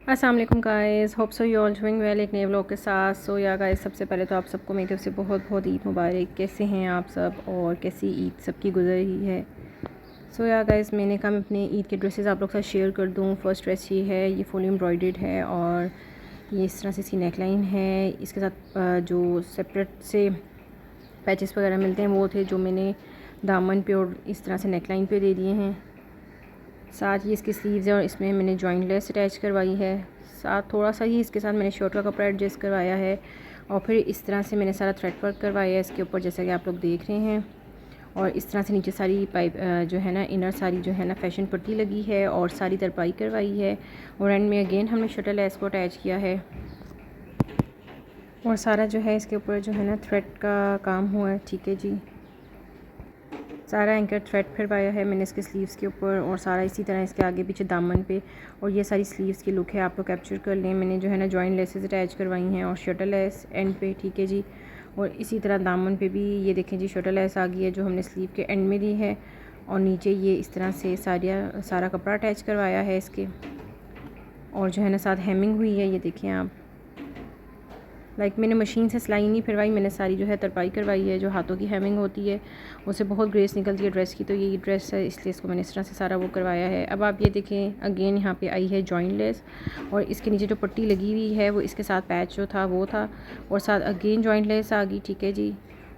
अस्सलाम वालेकुम guys, hope so you all doing well. एक नए व्लॉग के साथ। या गाइस, सबसे पहले तो आप सबको मेरी तरफ से बहुत बहुत ईद मुबारक। कैसे हैं आप सब और कैसी ईद सबकी गुजर रही है। या गाइस, मैंने कहा मैं अपने ईद के ड्रेसेस आप लोग के साथ शेयर कर दूं। फर्स्ट ड्रेस ये है, ये फुल एम्ब्रॉयडर्ड है और ये इस तरह से इसकी नेकलाइन है। इसके साथ जो सेपरेट से पैचेस वगैरह मिलते हैं वो थे जो मैंने दामन पे और इस तरह से नेकलाइन पे दे दिए हैं। साथ ही इसकी स्लीव्स है और इसमें मैंने जॉइंट लेस अटैच करवाई है। साथ थोड़ा सा ही इसके साथ मैंने शर्ट का कपड़ा एडजस्ट करवाया है और फिर इस तरह से मैंने सारा थ्रेड वर्क करवाया है इसके ऊपर, जैसा कि आप लोग देख रहे हैं। और इस तरह से नीचे सारी पाइप जो है ना, इनर सारी जो है ना फैशन पट्टी लगी है और सारी तरपाई करवाई है। और एंड में अगेन हमने शटल लेस को अटैच किया है और सारा जो है इसके ऊपर जो है ना थ्रेड का काम हुआ है। ठीक है जी, सारा एंकर थ्रेड फिरवाया है मैंने इसके स्लीव्स के ऊपर और सारा इसी तरह इसके आगे पीछे दामन पे। और ये सारी स्लीव्स की लुक है, आप लोग कैप्चर कर लें। मैंने जो है ना जॉइंट लेसेस अटैच करवाई हैं और शटल लेस एंड पे। ठीक है जी, और इसी तरह दामन पे भी ये देखें जी शटल लेस आ गई है जो हमने स्लीव के एंड में दी है। और नीचे ये इस तरह से सारा कपड़ा अटैच करवाया है इसके। और जो है ना साथ हेमिंग हुई है, ये देखें आप। मैंने मशीन से सिलाई नहीं फिरवाई, मैंने सारी जो है तरपाई करवाई है। जो हाथों की हेमिंग होती है उससे बहुत ग्रेस निकलती है ड्रेस की, तो ये ड्रेस है इसलिए इसको मैंने इस तरह से सारा वो करवाया है। अब आप ये देखें, अगेन यहाँ पे आई है जॉइंट लेस और इसके नीचे जो पट्टी लगी हुई है वो इसके साथ पैच जो था वो था और साथ अगेन जॉइंट लेस आ गई। ठीक है जी,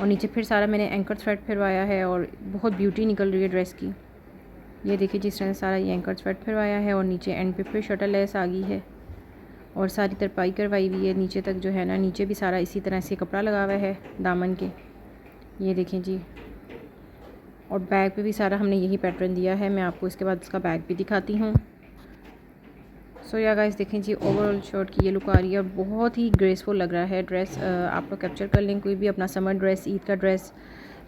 और नीचे फिर सारा मैंने एंकर थ्रेड फिरवाया है और बहुत ब्यूटी निकल रही है ड्रेस की। ये देखिए जिस तरह से सारा ये एंकर थ्रेड फिरवाया है और नीचे एंड पे फिर शटल लेस आ गई है और सारी तरपाई करवाई हुई है नीचे तक जो है ना। नीचे भी सारा इसी तरह से कपड़ा लगा हुआ है दामन के, ये देखें जी। और बैग पे भी सारा हमने यही पैटर्न दिया है। मैं आपको इसके बाद इसका बैग भी दिखाती हूँ। या गाइस देखें जी, ओवरऑल शर्ट की ये लुक आ रही है और बहुत ही ग्रेसफुल लग रहा है ड्रेस। आप लोग कैप्चर कर लें, कोई भी अपना समर ड्रेस, ईद का ड्रेस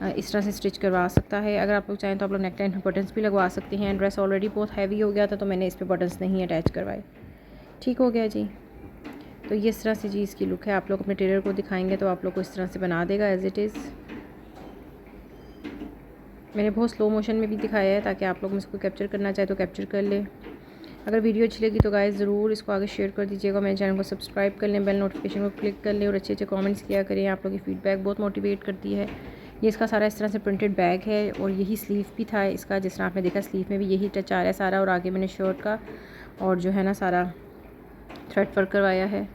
इस तरह से स्टिच करवा सकता है। अगर आप लोग चाहें तो आप लोग नेक लाइन में बटन्स भी लगवा सकते हैं। ड्रेस ऑलरेडी बहुत हैवी हो गया था तो मैंने इस पर बटन्स नहीं अटैच करवाए। ठीक हो गया जी। तो ये इस तरह से जी इसकी लुक है। आप लोग अपने टेलर को दिखाएंगे तो आप लोग को इस तरह से बना देगा एज़ इट इज़। मैंने बहुत स्लो मोशन में भी दिखाया है ताकि आप लोग इसको कैप्चर करना चाहे तो कैप्चर कर लें। अगर वीडियो अच्छी लगी तो गाइस ज़रूर इसको आगे शेयर कर दीजिएगा। मेरे चैनल को सब्सक्राइब कर लें, बेल नोटिफिकेशन को क्लिक कर लें और अच्छे अच्छे कमेंट्स किया करें। आप लोग की फीडबैक बहुत मोटिवेट करती है। ये इसका सारा इस तरह से प्रिंटेड बैग है और यही स्लीव भी था इसका, जिस तरह आपने देखा स्लीव में भी यही टच आ रहा है सारा। और आगे मैंने शर्ट का और जो है ना सारा थ्रेड वर्क करवाया है।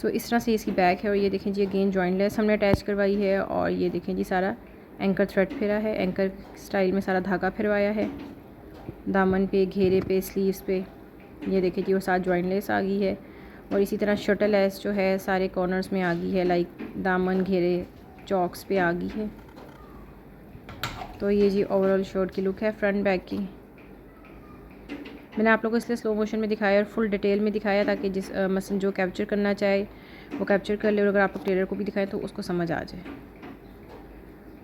इस तरह से इसकी बैक है और ये देखें जी अगेन जॉइंट लेस हमने अटैच करवाई है और ये देखें जी सारा एंकर थ्रेड फिरा है, एंकर स्टाइल में सारा धागा फिरवाया है दामन पे, घेरे पे, स्लीव्स पे। ये देखें जी और साथ जॉइंट लेस आ गई है और इसी तरह शटल लेस जो है सारे कॉर्नर्स में आ गई है, दामन घेरे चौक्स पे आ गई है। तो ये जी ओवरऑल शर्ट की लुक है फ्रंट बैक की। मैंने आप लोगों को इसलिए स्लो मोशन में दिखाया और फुल डिटेल में दिखाया ताकि मसलन जो कैप्चर करना चाहे वो कैप्चर कर ले और अगर आप लोग टेलर को भी दिखाएं तो उसको समझ आ जाए।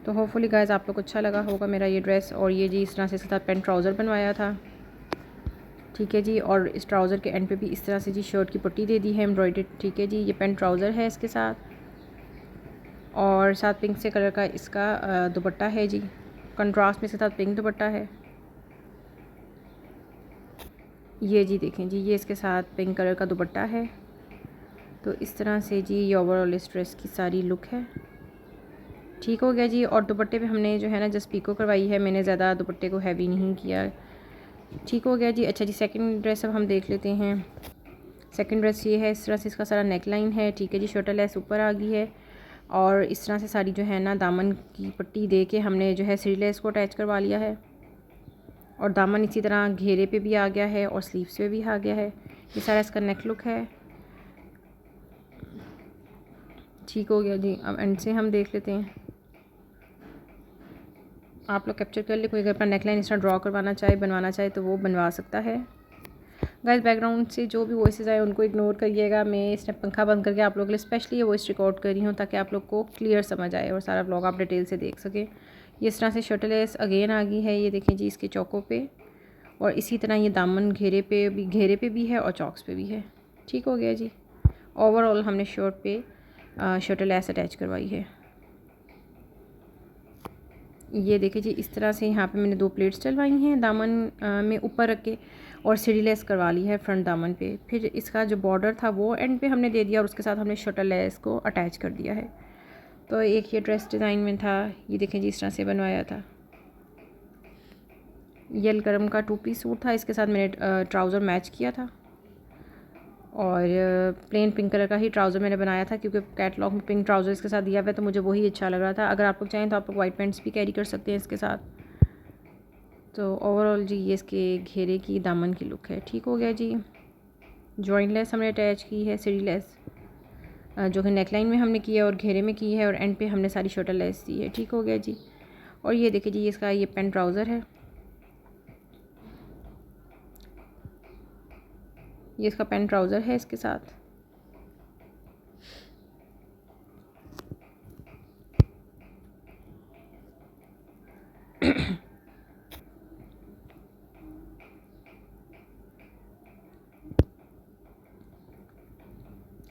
तो होपफुली गाइस आप लोग को अच्छा लगा होगा मेरा ये ड्रेस। और ये जी इस तरह से इसके साथ पेंट ट्राउज़र बनवाया था। ठीक है जी, और इस ट्राउज़र के एंड पे भी इस तरह से जी शर्ट की पट्टी दे दी है एम्ब्रॉयडर्ड। ठीक है जी, ये पेंट ट्राउज़र है इसके साथ और साथ पिंक से कलर का इसका दुपट्टा है जी, कंट्रास्ट में इसके साथ पिंक दुपट्टा है। ये जी देखें जी, ये इसके साथ पिंक कलर का दुपट्टा है। तो इस तरह से जी ये ओवरऑल इस ड्रेस की सारी लुक है। ठीक हो गया जी। और दुपट्टे पे हमने जो है ना जस्ट पीको करवाई है, मैंने ज़्यादा दुपट्टे को हैवी नहीं किया। ठीक हो गया जी। अच्छा जी, सेकंड ड्रेस अब हम देख लेते हैं। सेकंड ड्रेस ये है, इस तरह से इसका सारा नेक लाइन है। ठीक है जी, शर्टल लेस ऊपर आ गई है और इस तरह से सारी जो है ना दामन की पट्टी दे के हमने जो है सिरी लेस को अटैच करवा लिया है और दामन इसी तरह घेरे पे भी आ गया है और स्लीव्स पे भी आ गया है। ये सारा इसका नेक लुक है। ठीक हो गया जी। अब एंड से हम देख लेते हैं। आप लोग कैप्चर कर ले, कोई अगर अपना नेकलाइन इस तरह ड्रॉ करवाना चाहे, बनवाना चाहे तो वो बनवा सकता है। गाइस बैकग्राउंड से जो भी वॉइसेस आए उनको इग्नोर करिएगा। मैं इसने पंखा बंद करके आप लोगों के लिए स्पेशली ये वॉइस रिकॉर्ड कर रही हूँ ताकि आप लोग को क्लियर समझ आए और सारा व्लॉग आप डिटेल से देख सकें। ये इस तरह से शर्टल लेस अगेन आ गई है, ये देखें जी इसके चौकों पे। और इसी तरह ये दामन घेरे पे भी है और चॉक्स पे भी है। ठीक हो गया जी। ओवरऑल हमने शर्ट पे शर्टल लेस अटैच करवाई है। ये देखिए जी, इस तरह से यहाँ पे मैंने 2 प्लेट्स डलवाई हैं दामन में ऊपर रख के, और सीढ़ी लेस करवा ली है फ्रंट दामन पे। फिर इसका जो बॉर्डर था वो एंड पे हमने दे दिया और उसके साथ हमने शटल लेस को अटैच कर दिया है। तो एक ये ड्रेस डिज़ाइन में था, ये देखें जी, इस तरह से बनवाया था। यल गरम का 2 पीस सूट था, इसके साथ मैंने ट्राउज़र मैच किया था और प्लेन पिंक कलर का ही ट्राउज़र मैंने बनाया था क्योंकि कैटलॉग में पिंक ट्राउज़र इसके साथ दिया हुआ है, तो मुझे वही अच्छा लग रहा था। अगर आप लोग चाहें तो आप लोग वाइट पैंट्स भी कैरी कर सकते हैं इसके साथ। तो ओवरऑल जी ये इसके घेरे की दामन की लुक है। ठीक हो गया जी। जॉइंट लेस हमने अटैच की है, सीढ़ी लेस जो कि नेकलाइन में हमने की है और घेरे में की है, और एंड पे हमने सारी शर्टल लेस दी है। ठीक हो गया जी। और ये देखिए जी, इसका ये पेंट ट्राउज़र है, ये इसका पेंट ट्राउज़र है इसके साथ।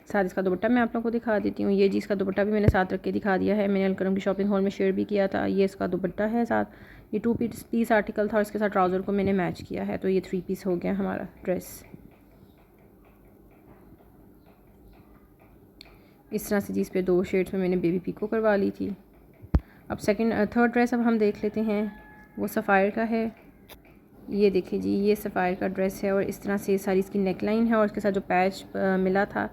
साथ इसका दुपट्टा मैं आप लोगों को दिखा देती हूँ। ये जी, इसका दुपट्टा भी मैंने साथ रख के दिखा दिया है, मैंने अलकरम की शॉपिंग हॉल में शेयर भी किया था। ये इसका दुपट्टा है साथ, ये 2 पीस आर्टिकल था और इसके साथ ट्राउज़र को मैंने मैच किया है, तो ये 3 पीस हो गया हमारा ड्रेस। इस तरह से जी, इस पर 2 शेड्स में मैंने बेबी पिको करवा ली थी। अब थर्ड ड्रेस अब हम देख लेते हैं, वो सफ़ायर का है। ये देखिए जी, ये सफ़ायर का ड्रेस है और इस तरह से सारी इसकी नेकलाइन है और इसके साथ जो पैच मिला था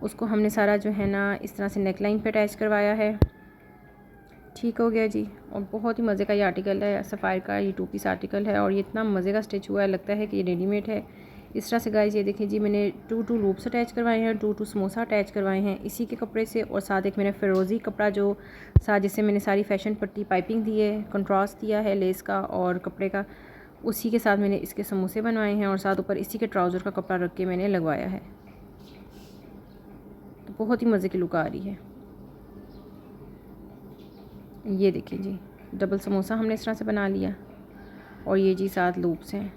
उसको हमने सारा जो है ना इस तरह से नेकलाइन पे अटैच करवाया है। ठीक हो गया जी। और बहुत ही मज़े का ये आर्टिकल है, सफ़ायर का ये 2 पीस आर्टिकल है और ये इतना मज़े का स्टिच हुआ है, लगता है कि ये रेडीमेड है। इस तरह से गाइस ये देखिए जी, मैंने 2 लूप्स अटैच करवाए हैं, 2 समोसा अटैच करवाए हैं इसी के कपड़े से, और साथ एक मैंने फ़िरोज़ी कपड़ा जो साथ जिससे मैंने सारी फैशन पट्टी पाइपिंग दी है, कंट्रास्ट दिया है लेस का और कपड़े का, उसी के साथ मैंने इसके समोसे बनवाए हैं और साथ ऊपर इसी के ट्राउज़र का कपड़ा रख के मैंने लगवाया है। तो बहुत ही मज़े की लुक आ रही है। ये देखिए जी, डबल समोसा हमने इस तरह से बना लिया और ये जी 7 लूप्स हैं।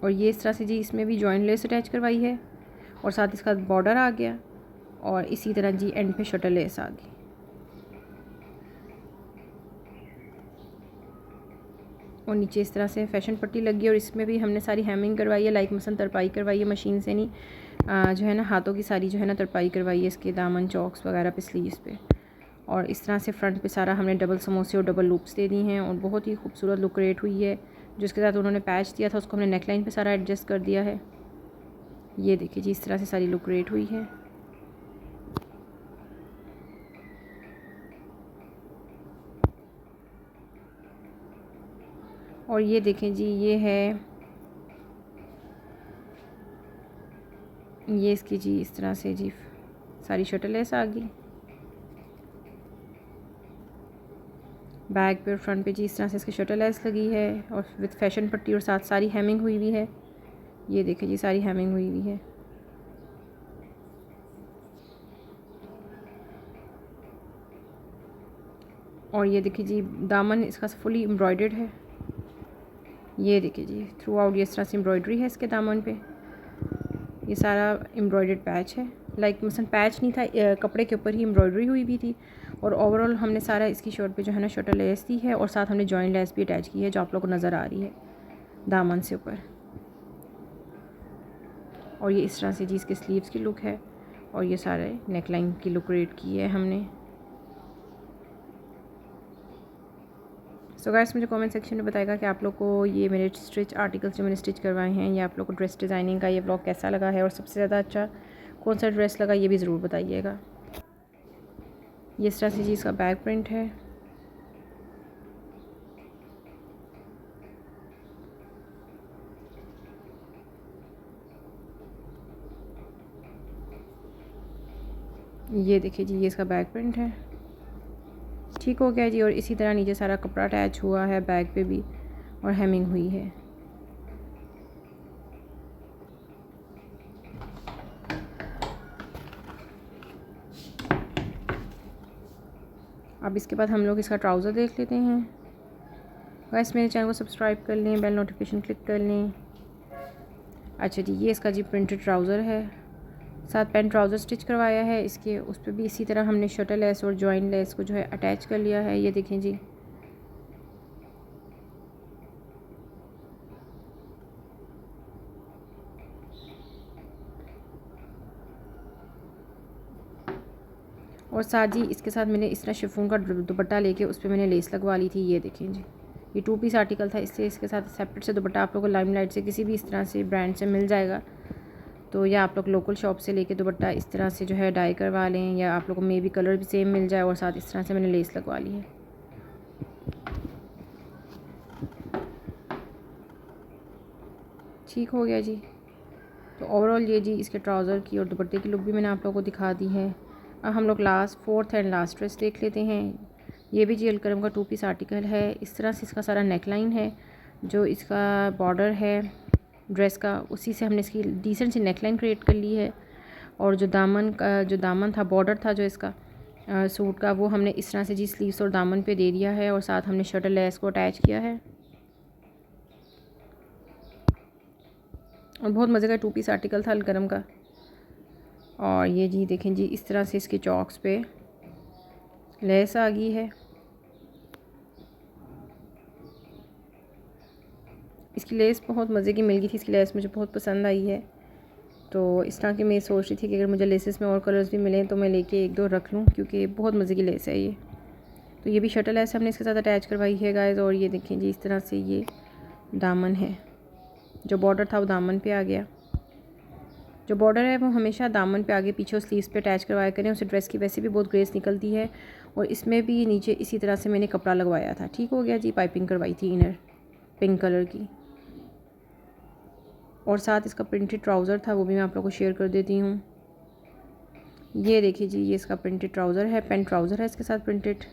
और ये इस तरह से जी, इसमें भी जॉइंट लेस अटैच करवाई है और साथ इसका बॉर्डर आ गया और इसी तरह जी एंड पे शटल लेस आ गई। और नीचे इस तरह से फैशन पट्टी लगी और इसमें भी हमने सारी हैमिंग करवाई है, लाइक मसन तरपाई करवाई है मशीन से नहीं, जो है ना हाथों की सारी जो है ना तरपाई करवाई है इसके दामन चौक्स वगैरह पे, स्लीव्स पे। और इस तरह से फ्रंट पे सारा हमने डबल समोसे और डबल लूप्स दे दी हैं और बहुत ही खूबसूरत लुक क्रिएट हुई है। जिसके साथ उन्होंने पैच दिया था उसको हमने नेकलाइन पे सारा एडजस्ट कर दिया है। ये देखिए जी, इस तरह से सारी लुक क्रिएट हुई है। और ये देखें जी, ये है, ये इसकी जी इस तरह से जी सारी शटल लेस आ गई। बैक पे और फ्रंट पे जी इस तरह से इसकी शटल लेस लगी है और विद फैशन पट्टी और साथ सारी हैमिंग हुई हुई है। ये देखिए जी, सारी हैमिंग हुई हुई है। और ये देखिए जी, दामन इसका फुली एम्ब्रॉयडर्ड है। ये देखिए जी, थ्रू आउट ये इस तरह से एम्ब्रॉयडरी है इसके दामन पे, ये सारा एम्ब्रॉयडर्ड पैच है, लाइक मसलन पैच नहीं था, कपड़े के ऊपर ही एम्ब्रॉयडरी हुई भी थी। और ओवरऑल हमने सारा इसकी शर्ट पे जो है ना शटल लेस दी है और साथ हमने जॉइंट लेस भी अटैच की है जो आप लोगों को नज़र आ रही है दामन से ऊपर। और ये इस तरह से जी इसके स्लीव्स की लुक है और ये सारे नेकलाइन की लुक क्रिएट की है हमने। सो गाइस, मुझे कमेंट सेक्शन में बताएगा कि आप लोग को ये मेरे स्टिच आर्टिकल्स जो मैंने स्टिच करवाए हैं, या आप लोग को ड्रेस डिज़ाइनिंग का ये ब्लॉग कैसा लगा है और सबसे ज़्यादा अच्छा कौन सा ड्रेस लगा, ये भी ज़रूर बताइएगा। ये इस तरह से जी इसका बैक प्रिंट है। ये देखिए जी, ये इसका बैक प्रिंट है। ठीक हो गया जी। और इसी तरह नीचे सारा कपड़ा अटैच हुआ है बैक पे भी और हेमिंग हुई है। अब इसके बाद हम लोग इसका ट्राउज़र देख लेते हैं। गाइस, मेरे चैनल को सब्सक्राइब कर लें, बेल नोटिफिकेशन क्लिक कर लें। अच्छा जी, ये इसका जी प्रिंटेड ट्राउज़र है साथ पैंट ट्राउज़र स्टिच करवाया है इसके, उस पर भी इसी तरह हमने शटल लेस और जॉइंट लेस को जो है अटैच कर लिया है। ये देखें जी, और साथ ही इसके साथ मैंने इस तरह शिफॉन का दुपट्टा लेके उस पर मैंने लेस लगवा ली थी। ये देखें जी, ये 2 पीस आर्टिकल था, इससे इसके साथ सेपरेट से दुपट्टा आप लोगों को लाइमलाइट से किसी भी इस तरह से ब्रांड से मिल जाएगा। तो या आप लोग लोकल शॉप से लेके दुपट्टा इस तरह से जो है डाई करवा लें, या आप लोगों को मे भी कलर भी सेम मिल जाए, और साथ इस तरह से मैंने लेस लगवा ली है। ठीक हो गया जी। तो ओवरऑल ये जी इसके ट्राउज़र की और दुपट्टे की लुक भी मैंने आप लोगों को दिखा दी है। अब हम लोग फोर्थ एंड लास्ट ड्रेस देख लेते हैं। ये भी जी अलकरम का 2 पीस आर्टिकल है। इस तरह से इसका सारा नेक लाइन है, जो इसका बॉर्डर है ड्रेस का, उसी से हमने इसकी डिसेंट सी नेक लाइन क्रिएट कर ली है। और जो दामन था, बॉर्डर था जो इसका सूट का, वो हमने इस तरह से जी स्लीव्स और दामन पे दे दिया है, और साथ हमने शटल लेस को अटैच किया है। और बहुत मज़े का 2 पीस आर्टिकल था अलकरम का। और ये जी देखें जी, इस तरह से इसके चॉक्स पे लेस आ गई है। इसकी लेस बहुत मज़े की मिल गई थी, इसकी लेस मुझे बहुत पसंद आई है। तो इस तरह की मैं सोच रही थी कि अगर मुझे लेसेस में और कलर्स भी मिलें तो मैं लेके 1-2 रख लूँ, क्योंकि बहुत मज़े की लेस है ये। तो ये भी शटल लेस हमने इसके साथ अटैच करवाई है गाइस। और ये देखें जी, इस तरह से ये दामन है, जो बॉर्डर था वो दामन पे आ गया। जो बॉर्डर है वो हमेशा दामन पे आगे पीछे और स्लीव्स पे अटैच करवाया करें, उससे ड्रेस की वैसे भी बहुत ग्रेस निकलती है। और इसमें भी नीचे इसी तरह से मैंने कपड़ा लगवाया था। ठीक हो गया जी, पाइपिंग करवाई थी इनर पिंक कलर की। और साथ इसका प्रिंटेड ट्राउज़र था, वो भी मैं आप लोगों को शेयर कर देती हूँ। ये देखिए जी, ये इसका प्रिंटेड ट्राउज़र है, पेंट ट्राउज़र है इसके साथ प्रिंटेड।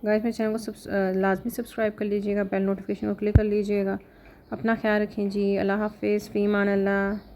गाइस मेरे चैनल को लाजमी सब्सक्राइब कर लीजिएगा, बेल नोटिफिकेशन को क्लिक कर लीजिएगा। अपना ख्याल रखें जी। अल्लाह हाफ़िज़, फ़ी अमान अल्लाह।